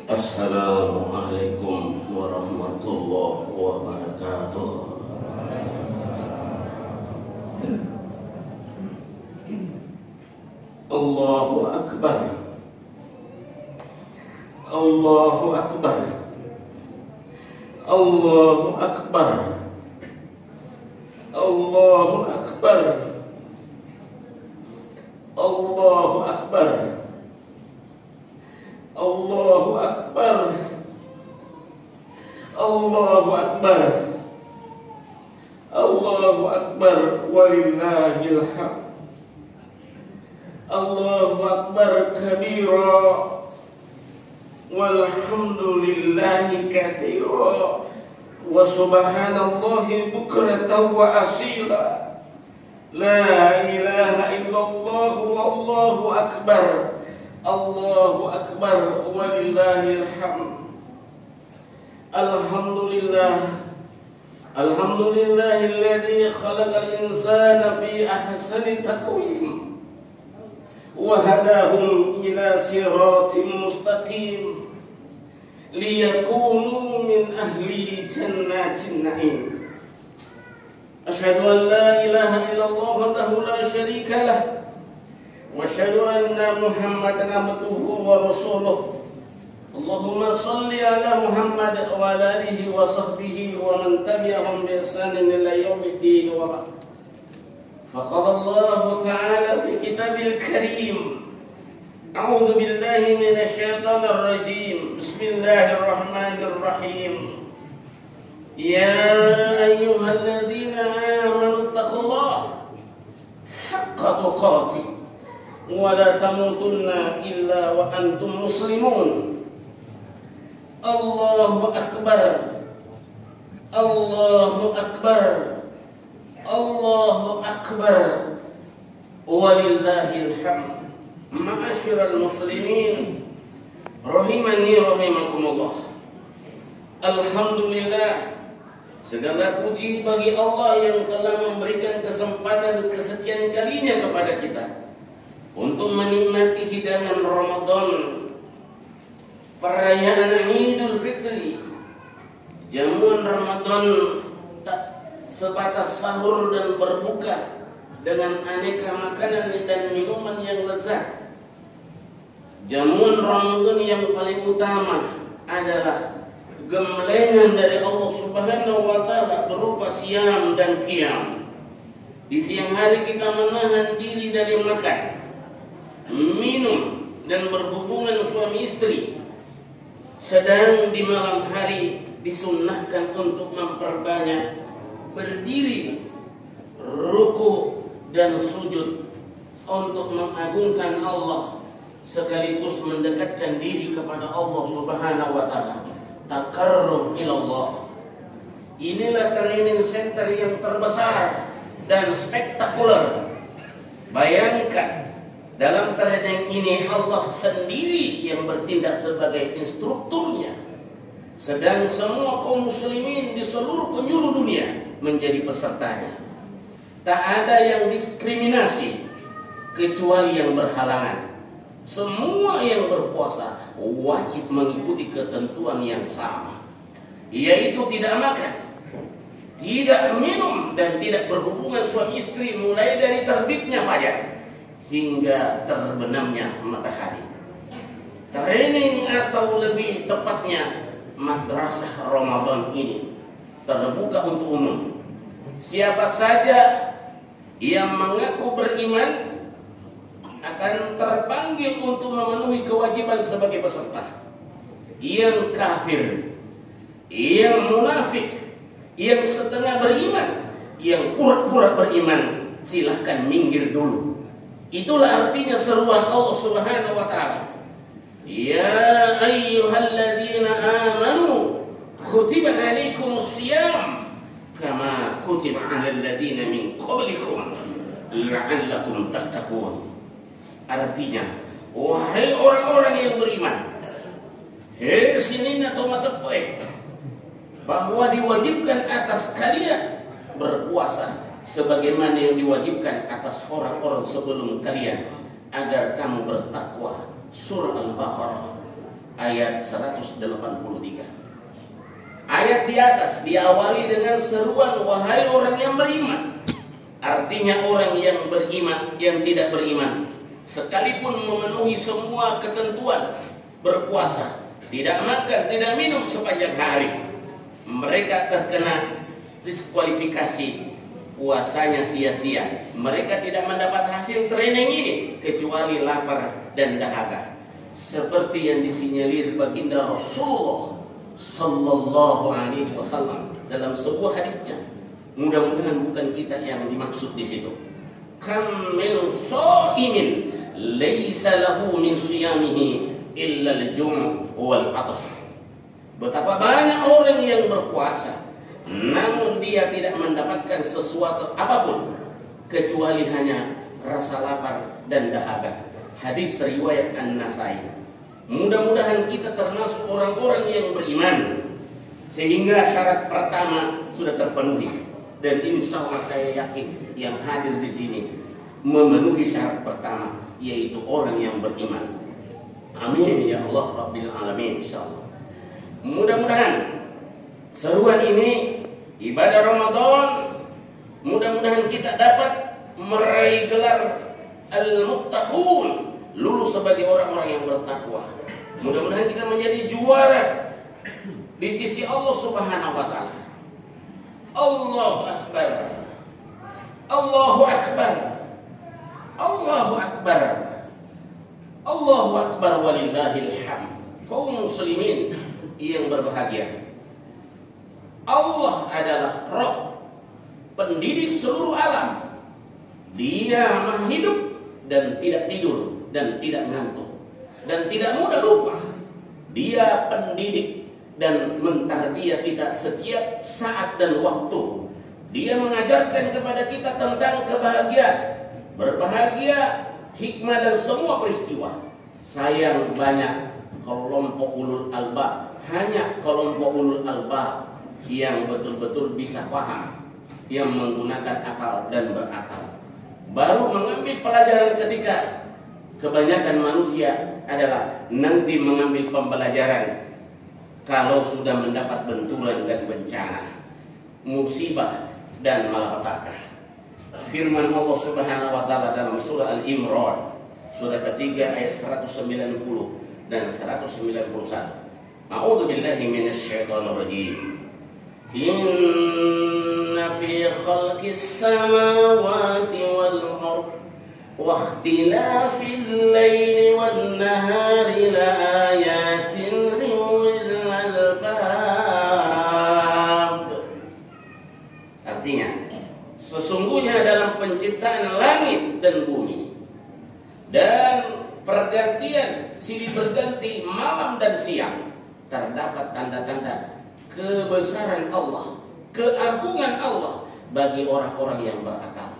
Assalamualaikum warahmatullahi wabarakatuh. Allahu Akbar. Allahu Akbar. Allahu Akbar. Allahu Akbar. Allahu Akbar. Allahu Akbar. Allahu Akbar. Allahu Akbar walillahil hamd. Allahu Akbar kabira walhamdulillahi katsira wa subhanallahi bukratan wa asila. La ilaha illallah wallahu akbar. Allahu Akbar walillahil hamd. Alhamdulillah. Alhamdulillahilladzi khalaqal insana fi ahsani taqwim wa hadahum ila siratin mustaqim liyakunu min ahli jannatin na'im. Asyhadu an la ilaha illallah wahdahu la syarika lah wa asyhadu anna Muhammadan abduhu wa rasuluh. Allahumma salli ala Muhammad wa ala alihi wa sahbihi wa man tabi'ahum bi ihsanin ila yaumiddin wa ba'd. Faqala Allah ta'ala fi kitabil karim. A'udzu billahi minasy syaithanir rajim. Bismillahirrahmanirrahim. Ya ayyuhalladzina amanu taqullaha haqqa tuqatih wa la tamutunna illa wa antum muslimun. Allahu Akbar. Allahu Akbar. Allahu Akbar walillahil hamd. Ma'asyiral muslimin rahimani rahimakumullah. Alhamdulillah, segala puji bagi Allah yang telah memberikan kesempatan kesekian kalinya kepada kita untuk menikmati hidangan Ramadan, perayaan Idul Fitri. Jamuan Ramadan tak sebatas sahur dan berbuka dengan aneka makanan dan minuman yang lezat. Jamuan Ramadan yang paling utama adalah gemblengan dari Allah Subhanahu wa Ta'ala berupa siam dan qiyam. Di siang hari kita menahan diri dari makan, minum dan berhubungan suami istri. Sedang di malam hari disunnahkan untuk memperbanyak berdiri, ruku dan sujud untuk mengagungkan Allah sekaligus mendekatkan diri kepada Allah Subhanahu wa Ta'ala. Taqarrub ilallah. Inilah training center yang terbesar dan spektakuler. Bayangkan, dalam training ini Allah sendiri yang bertindak sebagai instrukturnya, sedang semua kaum muslimin di seluruh penjuru dunia menjadi pesertanya. Tak ada yang diskriminasi kecuali yang berhalangan. Semua yang berpuasa wajib mengikuti ketentuan yang sama, yaitu tidak makan, tidak minum, dan tidak berhubungan suami istri mulai dari terbitnya fajar hingga terbenamnya matahari. Training atau lebih tepatnya madrasah Ramadan ini terbuka untuk umum. Siapa saja yang mengaku beriman akan terpanggil untuk memenuhi kewajiban sebagai peserta. Yang kafir, yang munafik, yang setengah beriman, yang pura-pura beriman, silahkan minggir dulu. Itulah artinya seruan Allah Subhanahu wa Ta'ala. Ya ayyuhalladzina amanu kutiba alaikumus siyam kama kutiba alal ladzina min qablikum la'allakum tattaqun. Artinya, wahai orang-orang yang beriman, hei sinin atau mata bahwa diwajibkan atas kalian berpuasa sebagaimana yang diwajibkan atas orang-orang sebelum kalian agar kamu bertakwa. Surah Al-Baqarah ayat 183. Ayat di atas diawali dengan seruan wahai orang yang beriman. Artinya orang yang beriman, yang tidak beriman, sekalipun memenuhi semua ketentuan, berpuasa, tidak makan, tidak minum sepanjang hari, mereka terkena diskualifikasi, puasanya sia-sia. Mereka tidak mendapat hasil training ini kecuali lapar dan dahaga. Seperti yang disinyalir baginda Rasulullah Sallallahu Alaihi Wasallam dalam sebuah hadisnya. Mudah-mudahan bukan kita yang dimaksud di situ. Kam min shaimin laisa lahu min siyamihi illa al-jum' wal 'atash. Betapa banyak orang yang berpuasa namun dia tidak mendapatkan sesuatu apapun kecuali hanya rasa lapar dan dahaga. Hadis riwayat An-Nasai. Mudah-mudahan kita termasuk orang-orang yang beriman sehingga syarat pertama sudah terpenuhi. Dan insya Allah saya yakin yang hadir di sini memenuhi syarat pertama, yaitu orang yang beriman. Amin ya Allah Rabbil Alamin, insya Allah. Mudah-mudahan seruan ini ibadah Ramadan, mudah-mudahan kita dapat meraih gelar Al-Muttaqun, lulus sebagai orang-orang yang bertakwa. Mudah-mudahan kita menjadi juara di sisi Allah Subhanahu wa Ta'ala. Allahu Akbar, Allahu Akbar, Allahu Akbar, Allahu Akbar, walillahil hamd. Kaum muslimin yang berbahagia, Allah adalah Rabb, pendidik seluruh alam. Dia maha hidup dan tidak tidur dan tidak ngantuk dan tidak mudah lupa. Dia pendidik dan mentarbiyah kita setiap saat dan waktu. Dia mengajarkan kepada kita tentang kebahagiaan, berbahagia, hikmah dan semua peristiwa. Sayang banyak kelompok ulul albab, hanya kelompok ulul albab yang betul-betul bisa paham, yang menggunakan akal dan berakal, baru mengambil pelajaran. Ketika kebanyakan manusia adalah nanti mengambil pembelajaran kalau sudah mendapat benturan dan bencana, musibah dan malapetaka. Firman Allah Subhanahu wa Ta'ala dalam surah Al-Imran, surah ketiga ayat 190 dan 191. A'udzu billahi minasy syaithanir rajim. Inna fi khalqis samawati wal ardh wa ikhtilafil laili wan nahari la ayatin liulil albab. Artinya, sesungguhnya dalam penciptaan langit dan bumi dan pergantian silih berganti malam dan siang terdapat tanda-tanda kebesaran Allah, keagungan Allah bagi orang-orang yang berakal.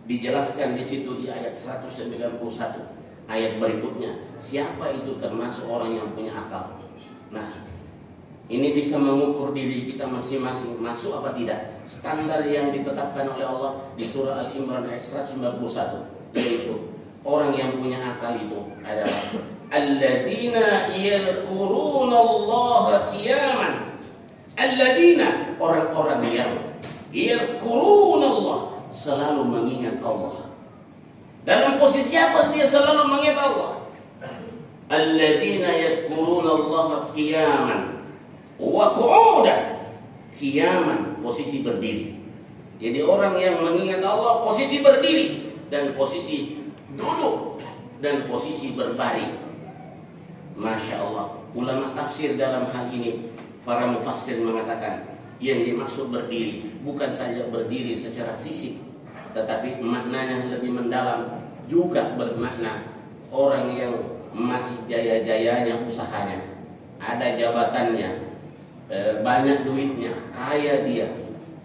Dijelaskan di situ di ayat 191 ayat berikutnya, siapa itu termasuk orang yang punya akal. Nah, ini bisa mengukur diri kita masing-masing masuk apa tidak standar yang ditetapkan oleh Allah di surah Al-Imran ayat 191, yaitu orang yang punya akal itu adalah alladzina yadhkuruna Allah qiyaman. Alladzina, orang-orang yang yadhkuruna Allah, selalu mengingat Allah. Dalam posisi apa dia selalu mengingat Allah? Alladzina yadhkuruna Allah qiyaman wa qu'udan. Qiyaman, posisi berdiri. Jadi orang yang mengingat Allah posisi berdiri dan posisi duduk dan posisi berbaring. Masya Allah. Ulama tafsir dalam hal ini, para mufassir mengatakan yang dimaksud berdiri bukan saja berdiri secara fisik, tetapi maknanya lebih mendalam, juga bermakna orang yang masih jaya-jayanya usahanya, ada jabatannya, banyak duitnya, kaya dia,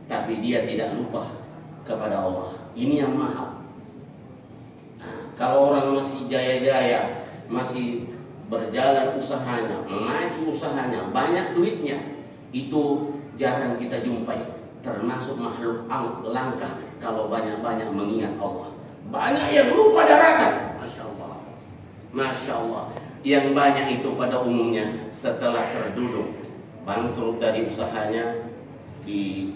tapi dia tidak lupa kepada Allah. Ini yang mahal. Nah, kalau orang masih jaya-jaya, masih berjalan usahanya, maju usahanya, banyak duitnya, itu jarang kita jumpai. Termasuk makhluk langka kalau banyak-banyak mengingat Allah. Banyak yang lupa daratan. Masya Allah, Masya Allah. yang banyak itu pada umumnya setelah terduduk, bangkrut dari usahanya,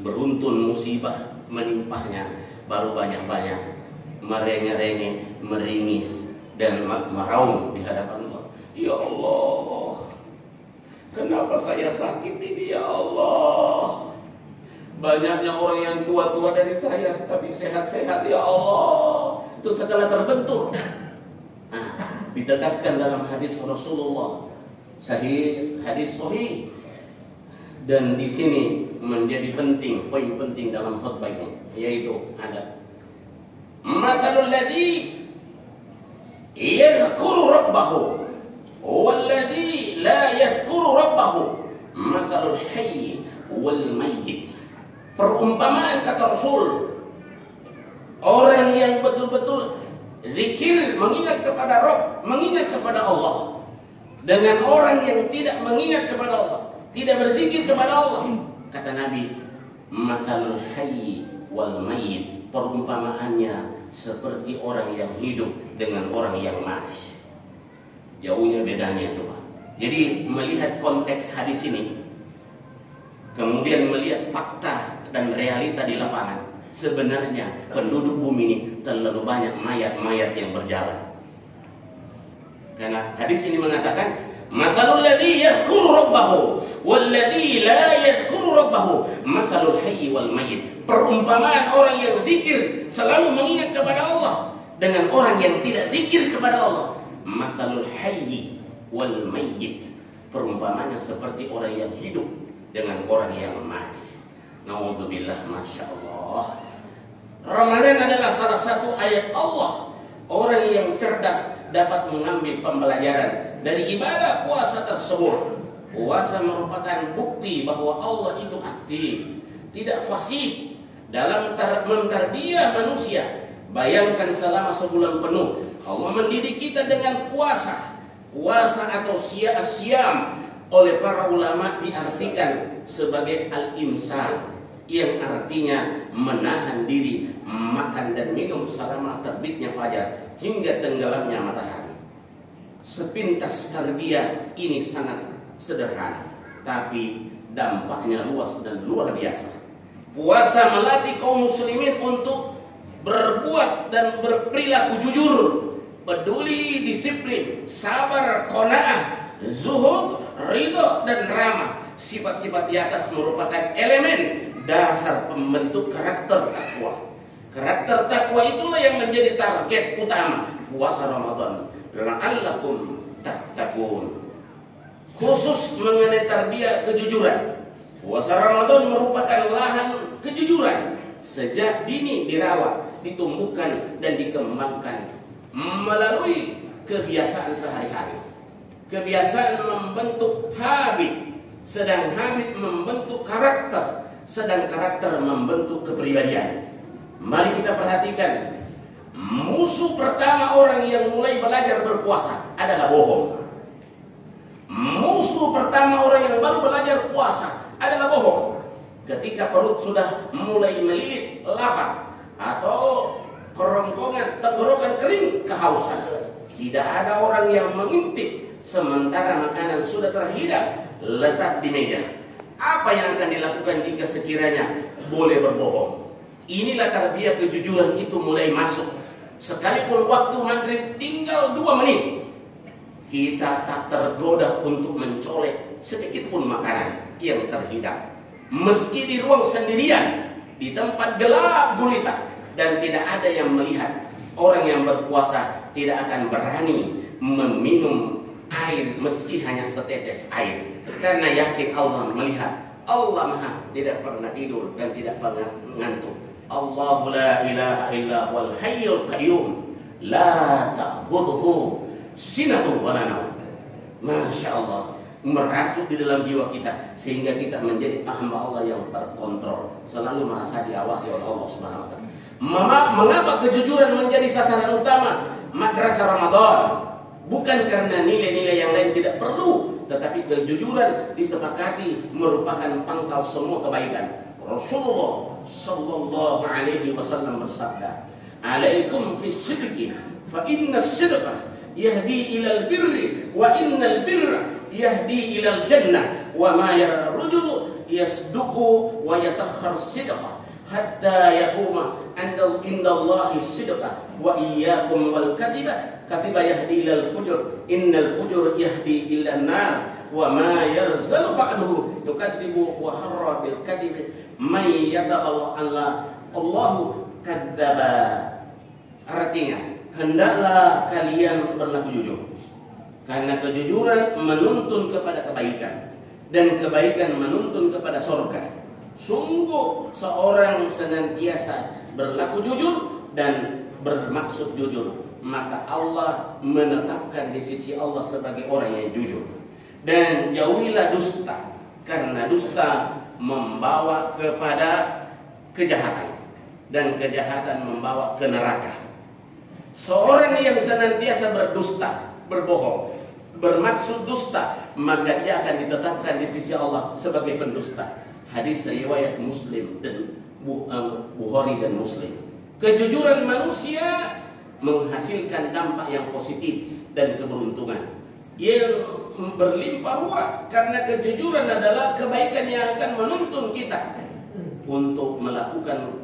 beruntun musibah menimpahnya, baru banyak-banyak merengek-rengek, meringis dan meraung di hadapan Allah. Ya Allah, kenapa saya sakit ini ya Allah? Banyaknya orang yang tua-tua dari saya tapi sehat-sehat ya Allah. Itu setelah terbentur. Nah, ditegaskan dalam hadis Rasulullah, hadis sahih. Dan di sini menjadi penting, poin penting dalam khutbah ini, yaitu ada masalul ladzi yadhkuru rabbahu walladzi la yadhkuru rabbahu, masalul hayy wal mayyit. Perumpamaan kata Rasul, orang yang betul-betul zikir, mengingat kepada Rabb, mengingat kepada Allah, dengan orang yang tidak mengingat kepada Allah, tidak berzikir kepada Allah. Kata Nabi, masalul hayy wal mayyit, perumpamaannya seperti orang yang hidup dengan orang yang mati. Jauhnya bedanya itu, Pak. Jadi melihat konteks hadis ini, kemudian melihat fakta dan realita di lapangan, sebenarnya penduduk bumi ini terlalu banyak mayat-mayat yang berjalan. Karena hadis ini mengatakan, masalul ladzi yadhkuru rabbahu walladzi la yadhkuru rabbahu, masalul hayy wal mayyit. Perumpamaan orang yang zikir, selalu mengingat kepada Allah, dengan orang yang tidak zikir kepada Allah, masalul hayy wal mayyit. Perumpamaannya seperti orang yang hidup dengan orang yang mati. Naudzubillah, masya Allah. Ramadan adalah salah satu ayat Allah. Orang yang cerdas dapat mengambil pembelajaran dari ibadah puasa tersebut. Puasa merupakan bukti bahwa Allah itu aktif, tidak fasih dalam mentarbiah manusia. Bayangkan selama sebulan penuh Allah mendidik kita dengan puasa. Puasa atau siam oleh para ulama diartikan sebagai al-imsak, yang artinya menahan diri makan dan minum selama terbitnya fajar hingga tenggelamnya matahari. Sepintas tarbiyah ini sangat sederhana, tapi dampaknya luas dan luar biasa. Puasa melatih kaum muslimin untuk berbuat dan berperilaku jujur, peduli, disiplin, sabar, qanaah, zuhud, ridho, dan ramah. Sifat-sifat di atas merupakan elemen dasar pembentuk karakter takwa. Karakter takwa itulah yang menjadi target utama puasa Ramadan. La'allakum tattaqun. Khusus mengenai tarbiyah kejujuran, puasa Ramadan merupakan lahan kejujuran. Sejak dini dirawat, ditumbuhkan, dan dikembangkan melalui kebiasaan sehari-hari. Kebiasaan membentuk habit, sedang habit membentuk karakter, sedang karakter membentuk kepribadian. Mari kita perhatikan, musuh pertama orang yang mulai belajar berpuasa adalah bohong. Musuh pertama orang yang baru belajar puasa adalah bohong. Ketika perut sudah mulai melilit, lapar, atau kerongkongan, tenggorokan kering, kehausan, tidak ada orang yang mengintip sementara makanan sudah terhidang lezat di meja. Apa yang akan dilakukan jika sekiranya boleh berbohong? Inilah tarbiyah kejujuran itu mulai masuk. Sekalipun waktu maghrib tinggal 2 menit, kita tak tergoda untuk mencolek sedikit pun makanan yang terhidang. Meski di ruang sendirian, di tempat gelap gulita, dan tidak ada yang melihat, orang yang berpuasa tidak akan berani meminum air meski hanya setetes air, karena yakin Allah melihat. Allah Maha tidak pernah tidur dan tidak pernah mengantuk. Allahu la ilaha illa wal hayyul qayyum la ta'khudhuhu sinatun wa la naum. Masya Allah, merasuk di dalam jiwa kita sehingga kita menjadi hamba Allah yang terkontrol, selalu merasa diawasi oleh Allah Subhanahu wa taala. Mengapa kejujuran menjadi sasaran utama madrasah Ramadan? Bukan karena nilai-nilai yang lain tidak perlu, tetapi kejujuran disepakati merupakan pangkal semua kebaikan. Rasulullah sallallahu alaihi wasallam bersabda, "Alaikum fis sidqi fa inna sidqa yahdi ilal birri wa innal birra yahdi ilal jannah wa ma yara rajulu yasduqu wa yatakhar sidqa hatta yaquma indallahi sidqa wa iyyakum wal kadhiba katiba yahdi ilal fujur innal fujur yahdi ilan nar wa ma yarzalu ba'dahu yukadzibu wa harra bil kadhibi may yata'allahu Allahu kadzdzaba. Artinya, hendaklah kalian berlaku jujur. Karena kejujuran menuntun kepada kebaikan dan kebaikan menuntun kepada surga. Sungguh seorang senantiasa berlaku jujur dan bermaksud jujur, maka Allah menetapkan di sisi Allah sebagai orang yang jujur. Dan jauhilah dusta, karena dusta membawa kepada kejahatan dan kejahatan membawa ke neraka. Seorang yang senantiasa berdusta, berbohong, bermaksud dusta, maka dia akan ditetapkan di sisi Allah sebagai pendusta. Hadis riwayat Muslim dan Bukhari dan Muslim. Kejujuran manusia menghasilkan dampak yang positif dan keberuntungan yang berlimpah ruah, karena kejujuran adalah kebaikan yang akan menuntun kita untuk melakukan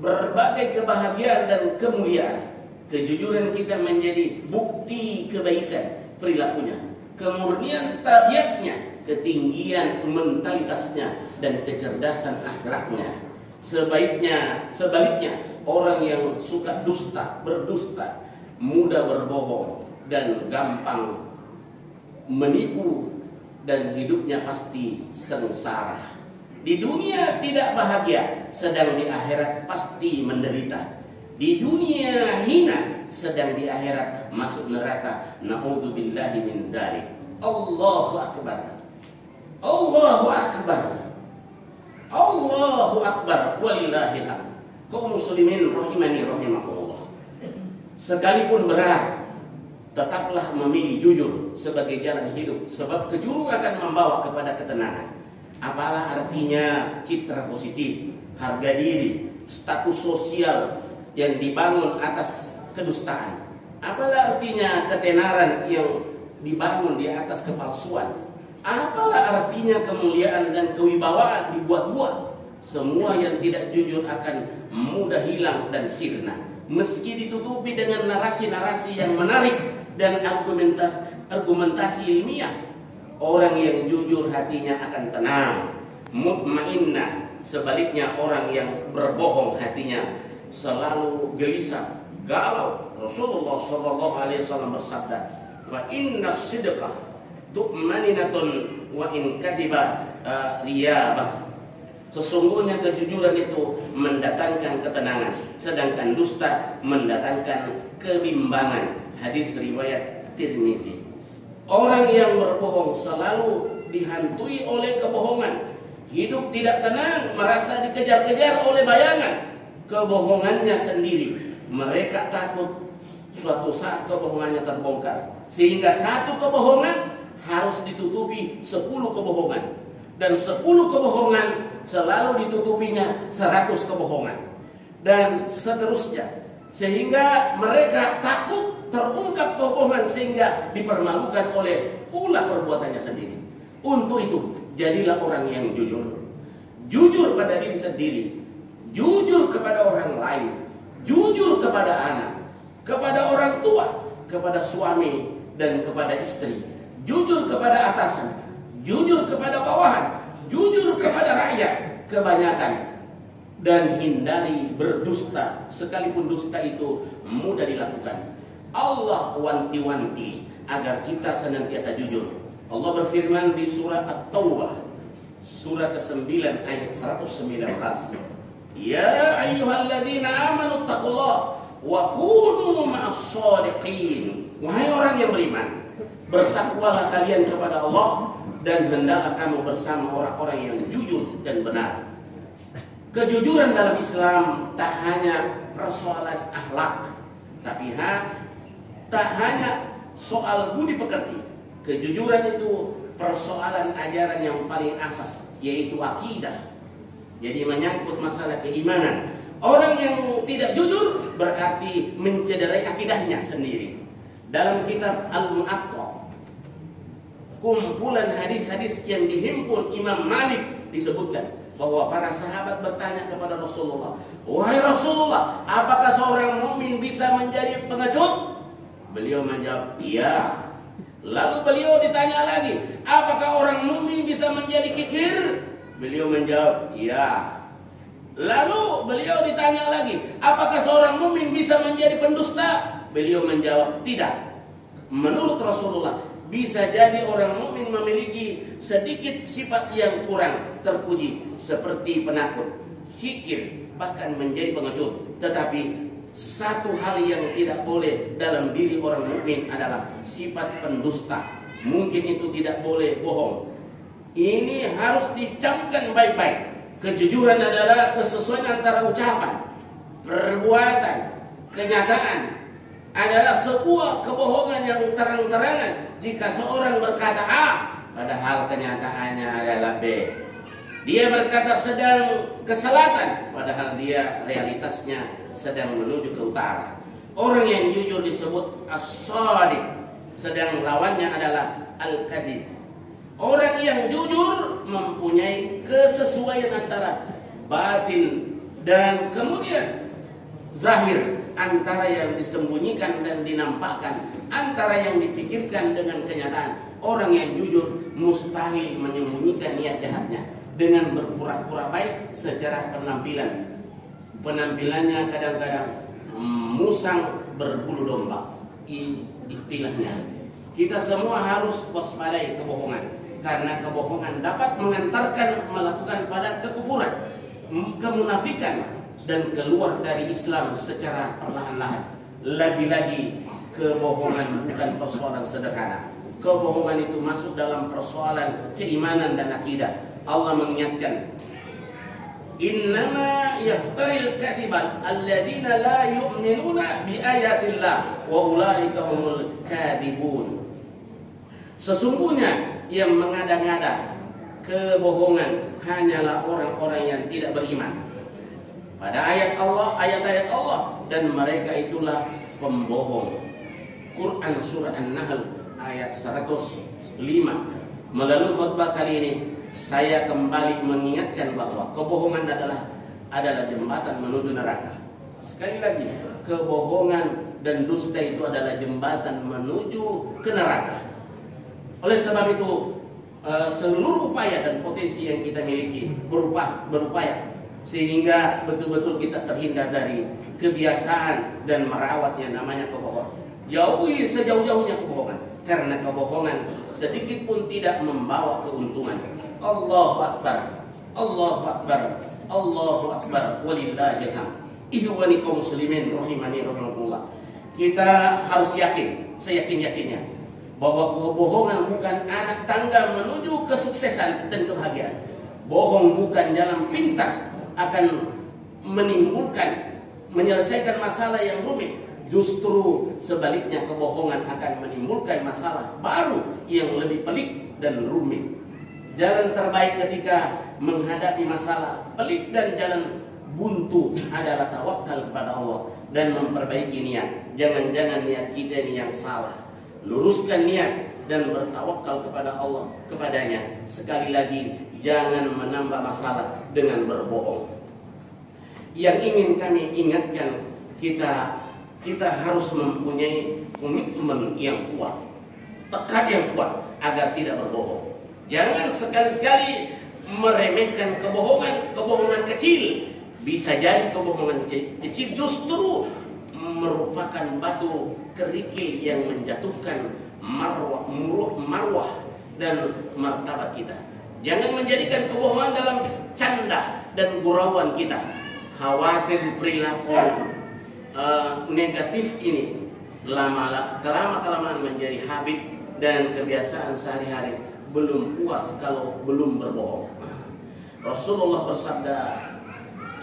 berbagai kebahagiaan dan kemuliaan. Kejujuran kita menjadi bukti kebaikan perilakunya, kemurnian tabiatnya, ketinggian mentalitasnya, dan kecerdasan akhlaknya. Sebaliknya, orang yang suka dusta, berdusta, mudah berbohong, dan gampang menipu, dan hidupnya pasti sengsara. Di dunia tidak bahagia, sedang di akhirat pasti menderita. Di dunia hina, sedang di akhirat masuk neraka. Na'udzubillahi min dzalik. Allahu akbar. Allahu akbar. Allahu akbar. Walillahil hamd. Kaum muslimin rahimani rahimakumullah. Sekalipun berat, tetaplah memilih jujur sebagai jalan hidup, sebab kejujuran akan membawa kepada ketenangan. Apalah artinya citra positif, harga diri, status sosial yang dibangun atas kedustaan? Apalah artinya ketenaran yang dibangun di atas kepalsuan? Apalah artinya kemuliaan dan kewibawaan dibuat-buat? Semua yang tidak jujur akan mudah hilang dan sirna, meski ditutupi dengan narasi-narasi yang menarik dan argumentasi ilmiah. Orang yang jujur hatinya akan tenang, mutmainnah. Sebaliknya orang yang berbohong hatinya selalu gelisah, galau. Rasulullah SAW bersabda, "Fa inna sidqa tu'maninatun wa in kadiba riyabah." Sesungguhnya kejujuran itu mendatangkan ketenangan, sedangkan dusta mendatangkan kebimbangan. Hadis riwayat Tirmizi. Orang yang berbohong selalu dihantui oleh kebohongan. Hidup tidak tenang, merasa dikejar-kejar oleh bayangan kebohongannya sendiri. Mereka takut suatu saat kebohongannya terbongkar, sehingga satu kebohongan harus ditutupi 10 kebohongan, dan 10 kebohongan selalu ditutupinya 100 kebohongan, dan seterusnya. Sehingga mereka takut terungkap kebohongan, sehingga dipermalukan oleh ulah perbuatannya sendiri. Untuk itu, jadilah orang yang jujur. Jujur pada diri sendiri, jujur kepada orang lain, jujur kepada anak, kepada orang tua, kepada suami dan kepada istri, jujur kepada atasan, jujur kepada bawahan, jujur kepada rakyat kebanyakan. Dan hindari berdusta, sekalipun dusta itu mudah dilakukan. Allah wanti-wanti agar kita senantiasa jujur. Allah berfirman di surah At-Taubah, surah ke-9 ayat 119. Ya ayyuhalladzina amanu taqullaha wa kunu ma'as-shadiqin. Wahai orang yang beriman, bertakwalah kalian kepada Allah dan hendaklah kamu bersama orang-orang yang jujur dan benar. Kejujuran dalam Islam tak hanya persoalan akhlak, tapi tak hanya soal budi pekerti. Kejujuran itu persoalan ajaran yang paling asas, yaitu akidah. Jadi menyangkut masalah keimanan. Orang yang tidak jujur berarti mencederai akidahnya sendiri. dalam kitab Al-Mu'atta, kumpulan hadis-hadis yang dihimpun Imam Malik, disebutkan bahwa para sahabat bertanya kepada Rasulullah, "Wahai Rasulullah, apakah seorang mukmin bisa menjadi pengecut?" Beliau menjawab, "Iya." Lalu beliau ditanya lagi, "Apakah orang mukmin bisa menjadi kikir?" Beliau menjawab, "Iya." Lalu beliau ditanya lagi, "Apakah seorang mukmin bisa menjadi pendusta?" Beliau menjawab, "Tidak." Menurut Rasulullah, bisa jadi orang mukmin memiliki sedikit sifat yang kurang terpuji, seperti penakut, kikir, bahkan menjadi pengecut. Tetapi satu hal yang tidak boleh dalam diri orang mukmin adalah sifat pendusta. Mungkin itu tidak boleh bohong. Ini harus dicamkan baik-baik. Kejujuran adalah kesesuaian antara ucapan, perbuatan, kenyataan. Adalah sebuah kebohongan yang terang-terangan jika seorang berkata A, padahal kenyataannya adalah B. Dia berkata sedang ke selatan, padahal dia realitasnya sedang menuju ke utara. Orang yang jujur disebut as-shadiq, sedang lawannya adalah al-kadhib. Orang yang jujur mempunyai kesesuaian antara batin dan kemudian zahir, antara yang disembunyikan dan dinampakkan, antara yang dipikirkan dengan kenyataan. Orang yang jujur mustahil menyembunyikan niat jahatnya dengan berpura-pura baik secara penampilan. Penampilannya kadang-kadang musang berbulu domba, istilahnya. Kita semua harus waspadai kebohongan, karena kebohongan dapat mengantarkan melakukan pada kekufuran, kemunafikan, dan keluar dari Islam secara perlahan-lahan. Lagi-lagi kebohongan bukan persoalan sederhana. Kebohongan itu masuk dalam persoalan keimanan dan akidah. Allah mengingatkan, "Innama yaftaril kadhiban alladzina la yu'minuna bi ayatillah wa ulaika humul kadhibun." Sesungguhnya yang mengada-ngada kebohongan hanyalah orang-orang yang tidak beriman pada ayat-ayat Allah, dan mereka itulah pembohong. Quran surah An-Nahl ayat 105. Melalui khutbah kali ini saya kembali mengingatkan bahwa kebohongan adalah jembatan menuju neraka. Sekali lagi, kebohongan dan dusta itu adalah jembatan menuju ke neraka. Oleh sebab itu, seluruh upaya dan potensi yang kita miliki berupaya sehingga betul-betul kita terhindar dari kebiasaan dan merawat yang namanya kebohongan. Jauhi sejauh-jauhnya kebohongan, karena kebohongan sedikit pun tidak membawa keuntungan. Allahu Akbar, Allahu Akbar, Allahu Akbar, walillahil hamd. Ikhwani kaum muslimin rahimani rahimakumullah. Kita harus yakin, seyakin-yakinnya, bahwa kebohongan bukan anak tangga menuju kesuksesan dan kebahagiaan. Bohong bukan jalan pintas akan menyelesaikan masalah yang rumit. Justru sebaliknya, kebohongan akan menimbulkan masalah baru yang lebih pelik dan rumit. Jalan terbaik ketika menghadapi masalah pelik dan jalan buntu adalah tawakal kepada Allah dan memperbaiki niat. Jangan-jangan niat kita ini yang salah. Luruskan niat dan bertawakal kepada Allah, kepadanya. Sekali lagi, jangan menambah masalah dengan berbohong. Yang ingin kami ingatkan, kita harus mempunyai komitmen yang kuat, tekad yang kuat agar tidak berbohong. Jangan sekali-sekali meremehkan kebohongan kecil. Bisa jadi kebohongan kecil justru merupakan batu kerikil yang menjatuhkan marwah dan martabat kita. Jangan menjadikan kebohongan dalam canda dan gurauan kita. Khawatir perilaku negatif ini kelamaan menjadi habit dan kebiasaan sehari-hari. Belum puas kalau belum berbohong. Rasulullah bersabda,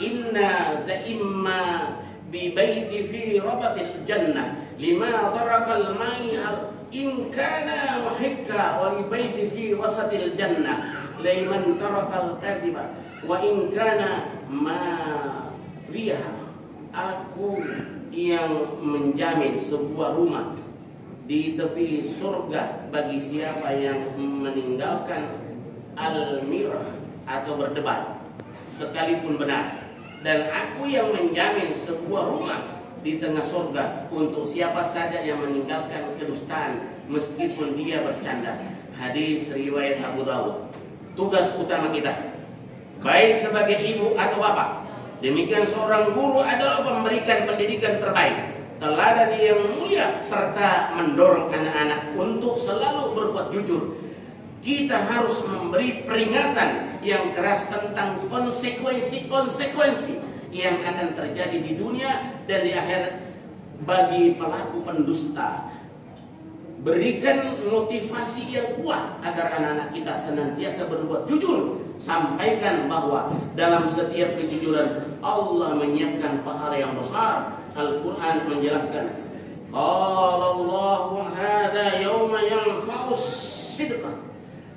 "Inna za'imma bi baiti fi rabatil jannah lima tarakal mai'al in kana muhikka wa li baiti fi wasatil jannah liman tarakal kadhiba wa in kana mariha." Aku yang menjamin sebuah rumah di tepi surga bagi siapa yang meninggalkan al-mirah atau berdebat sekalipun benar. Dan aku yang menjamin sebuah rumah di tengah surga untuk siapa saja yang meninggalkan kedustaan meskipun dia bercanda. Hadis riwayat Abu Dawud. Tugas utama kita, baik sebagai ibu atau bapak, demikian seorang guru, adalah memberikan pendidikan terbaik, teladan yang mulia, serta mendorong anak-anak untuk selalu berbuat jujur. Kita harus memberi peringatan yang keras tentang konsekuensi-konsekuensi yang akan terjadi di dunia dan di akhirat bagi pelaku pendusta. Berikan motivasi yang kuat agar anak-anak kita senantiasa berbuat jujur. Sampaikan bahwa dalam setiap kejujuran Allah menyiapkan pahala yang besar. Al-Quran menjelaskan, qala Allahu hadza yauma yanfa'us sidqa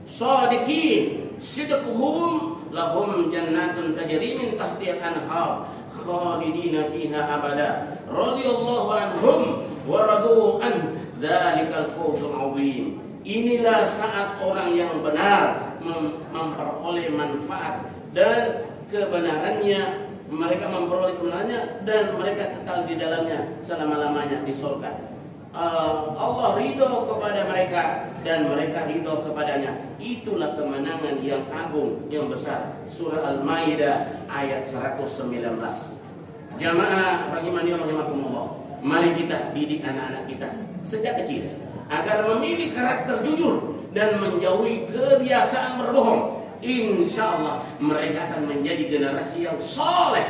shadiqin sidquhum lahum jannatun tajri min tahtiha al-anhar khalidina fiha abada radhiyallahu anhum wa radu an dzalikal fawzul azim. Inilah saat orang yang benar memperoleh manfaat dan kebenarannya, mereka memperoleh kebenarannya dan mereka kekal di dalamnya selama-lamanya di surga. Allah ridho kepada mereka dan mereka ridho kepadanya. Itulah kemenangan yang agung, yang besar. Surah Al-Maidah ayat 119. Jamaah rahimani rahimakumullah, mari kita didik anak-anak kita sejak kecil agar memilih karakter jujur dan menjauhi kebiasaan berbohong. Insya Allah mereka akan menjadi generasi yang soleh,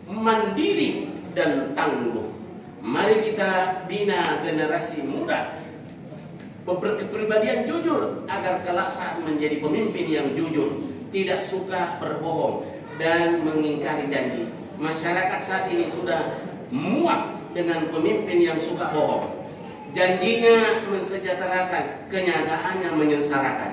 mandiri dan tangguh. Mari kita bina generasi muda berkepribadian jujur agar kelak saat menjadi pemimpin yang jujur, tidak suka berbohong dan mengingkari janji. Masyarakat saat ini sudah muak dengan pemimpin yang suka bohong. Janjinya mensejahterakan, kenyataannya menyengsarakan.